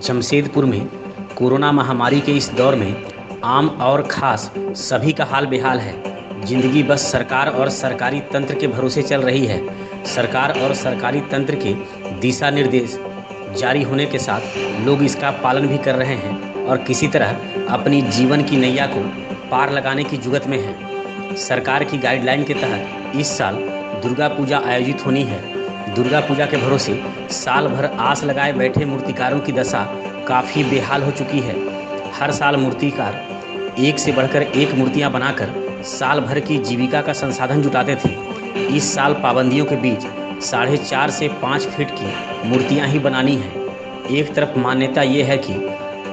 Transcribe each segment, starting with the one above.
जमशेदपुर में कोरोना महामारी के इस दौर में आम और खास सभी का हाल बेहाल है। जिंदगी बस सरकार और सरकारी तंत्र के भरोसे चल रही है। सरकार और सरकारी तंत्र के दिशा निर्देश जारी होने के साथ लोग इसका पालन भी कर रहे हैं और किसी तरह अपनी जीवन की नैया को पार लगाने की जुगत में हैं। सरकार की गाइडलाइन के तहत इस साल दुर्गा पूजा आयोजित होनी है। दुर्गा पूजा के भरोसे साल भर आस लगाए बैठे मूर्तिकारों की दशा काफ़ी बेहाल हो चुकी है। हर साल मूर्तिकार एक से बढ़कर एक मूर्तियां बनाकर साल भर की जीविका का संसाधन जुटाते थे। इस साल पाबंदियों के बीच 4.5 से 5 फीट की मूर्तियां ही बनानी हैं। एक तरफ मान्यता ये है कि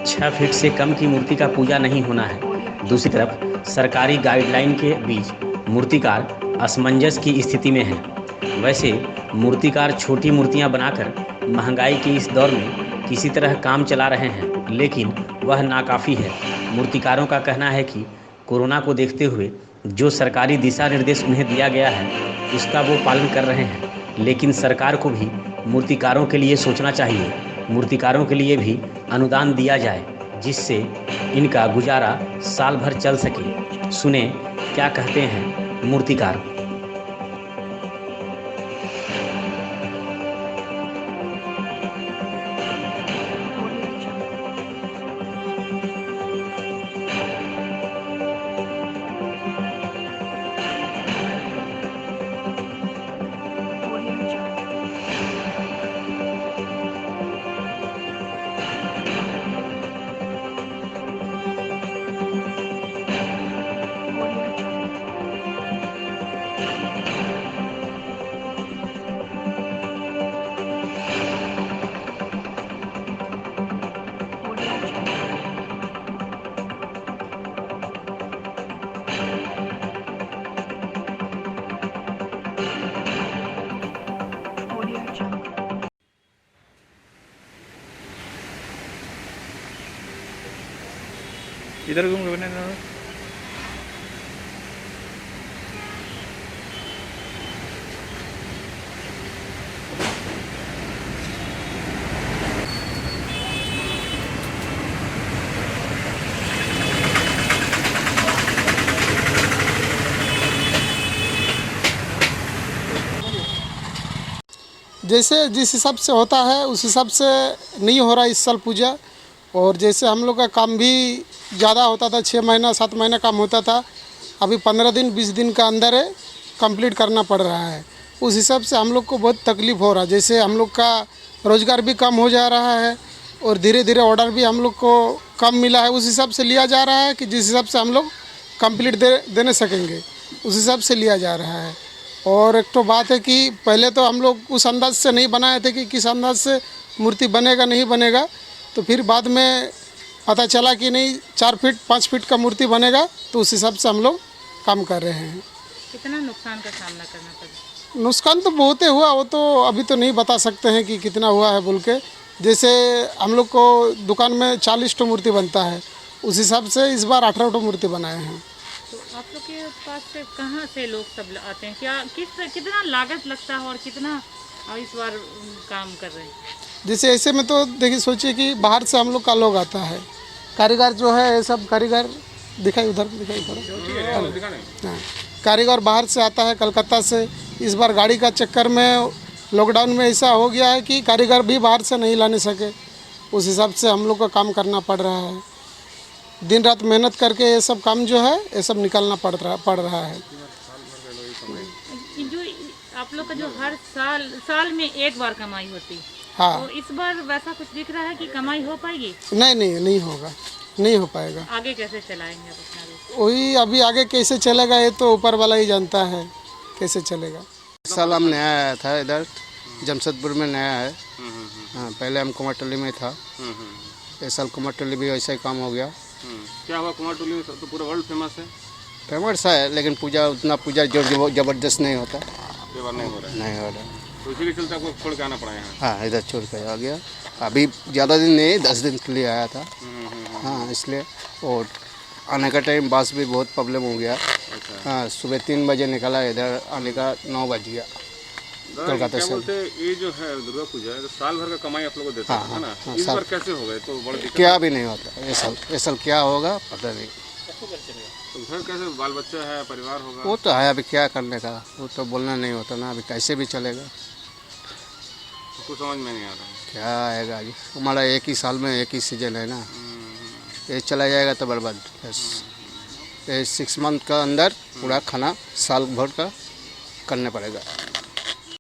6 फीट से कम की मूर्ति का पूजा नहीं होना है। दूसरी तरफ सरकारी गाइडलाइन के बीच मूर्तिकार असमंजस की स्थिति में हैं। वैसे मूर्तिकार छोटी मूर्तियां बनाकर महंगाई के इस दौर में किसी तरह काम चला रहे हैं, लेकिन वह नाकाफ़ी है। मूर्तिकारों का कहना है कि कोरोना को देखते हुए जो सरकारी दिशा निर्देश उन्हें दिया गया है उसका वो पालन कर रहे हैं, लेकिन सरकार को भी मूर्तिकारों के लिए सोचना चाहिए। मूर्तिकारों के लिए भी अनुदान दिया जाए जिससे इनका गुजारा साल भर चल सके। सुने क्या कहते हैं मूर्तिकार। इधर घूम के बने ना। जैसे जिस हिसाब से होता है उस हिसाब से नहीं हो रहा इस साल पूजा। और जैसे हम लोग का काम भी ज़्यादा होता था, 6 महीना 7 महीना काम होता था, अभी 15 दिन 20 दिन का अंदर है कंप्लीट करना पड़ रहा है। उस हिसाब से हम लोग को बहुत तकलीफ़ हो रहा है। जैसे हम लोग का रोज़गार भी कम हो जा रहा है और धीरे धीरे ऑर्डर भी हम लोग को कम मिला है। उस हिसाब से लिया जा रहा है कि जिस हिसाब से हम लोग कंप्लीट देने सकेंगे उस हिसाब से लिया जा रहा है। और एक तो बात है कि पहले तो हम लोग उस अंदाज से नहीं बनाए थे कि किस अंदाज से मूर्ति बनेगा नहीं बनेगा, तो फिर बाद में पता चला कि नहीं 4 फीट 5 फीट का मूर्ति बनेगा, तो उस हिसाब से हम लोग काम कर रहे हैं। कितना नुकसान का सामना करना पड़ा? नुकसान तो बहुत हुआ, वो तो अभी तो नहीं बता सकते हैं कि कितना हुआ है बोल के। जैसे हम लोग को दुकान में 40 टो मूर्ति बनता है, उस हिसाब से इस बार 18 टो मूर्ति बनाए हैं। तो आप लोग के पास से कहाँ से लोग सब आते हैं? क्या कितना लागत लगता है और कितना इस बार काम कर रहे हैं? जैसे ऐसे में तो देखिए सोचिए कि बाहर से हम लोग का लोग आता है, कारीगर जो है ये सब कारीगर दिखाई उधर हाँ, कारीगर बाहर से आता है कलकत्ता से। इस बार गाड़ी का चक्कर में लॉकडाउन में ऐसा हो गया है कि कारीगर भी बाहर से नहीं लाने सके। उस हिसाब से हम लोग को काम करना पड़ रहा है। दिन रात मेहनत करके ये सब काम जो है ये सब निकालना पड़ रहा है। जो आप लोग का जो हर साल में एक बार कमाई होती है, हाँ, तो इस बार वैसा कुछ दिख रहा है कि कमाई हो पाएगी? नहीं होगा, नहीं हो पाएगा। आगे कैसे चलाएंगे आप अपना देश? वही अभी आगे कैसे चलेगा ये तो ऊपर वाला ही जानता है कैसे चलेगा। इस साल हम नया आया था इधर जमशेदपुर में नया है। हाँ, पहले हम कुमारटोली में था। इस साल कुमारटोली भी वैसा ही काम हो गया। क्या हुआ कुमारटोली में? तो पूरा वर्ल्ड फेमस है। फेमस है लेकिन पूजा उतना जो जबरदस्त नहीं होता। ये बार नहीं हो रहा है। नहीं हो रहा, तो इसी के चलते आपको छोड़ के आना पड़ा यहाँ। हाँ इधर छोड़ कर आ गया। अभी ज़्यादा दिन नहीं, 10 दिन के लिए आया था। हाँ इसलिए। और आने का टाइम बस भी बहुत प्रॉब्लम हो गया। हाँ सुबह 3 बजे निकला, इधर आने का 9 बज गया। दादा, कोलकाता क्या से। बोलते हैं, ये जो है दुर्गा पूजा है तो साल भर का कमाई आप लोग को देता है ना? हाँ, इस साल- बार कैसे हो गए तो बड़ी दिक्कत क्या भी नहीं होता ये साल क्या होगा पता नहीं। तो घर कैसे बाल बच्चा है परिवार होगा? वो तो है, अभी क्या करने का, वो तो बोलना नहीं होता ना, अभी कैसे भी चलेगा। कुछ समझ में नहीं आ रहा है। क्या आएगा अभी, हमारा एक ही साल में एक ही सीजन है ना, ये चला जाएगा तो बर्बाद। बस ये 6 मंथ का अंदर पूरा खाना साल भर का करना पड़ेगा।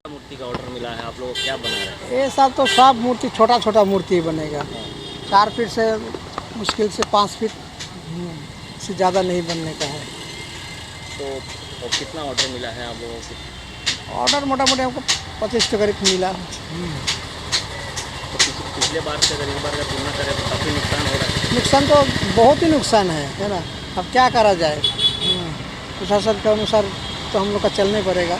मूर्ति का ऑर्डर मिला है, आप लोग क्या बना रहे हैं? ये सब तो सब मूर्ति छोटा छोटा मूर्ति बनेगा, 4 फीट से मुश्किल से 5 फीट से ज़्यादा नहीं बनने का है। तो और कितना ऑर्डर मिला है आप लोगों को? ऑर्डर मोटा मोटी हमको 25 के करीब मिला। तो पिछले बार से अगर इस बार का तुलना करें तो काफ़ी नुकसान हो रहा है। नुकसान तो बहुत ही नुकसान है ना। अब क्या करा जाए, प्रशासन के अनुसार तो हम लोग का चलना ही पड़ेगा।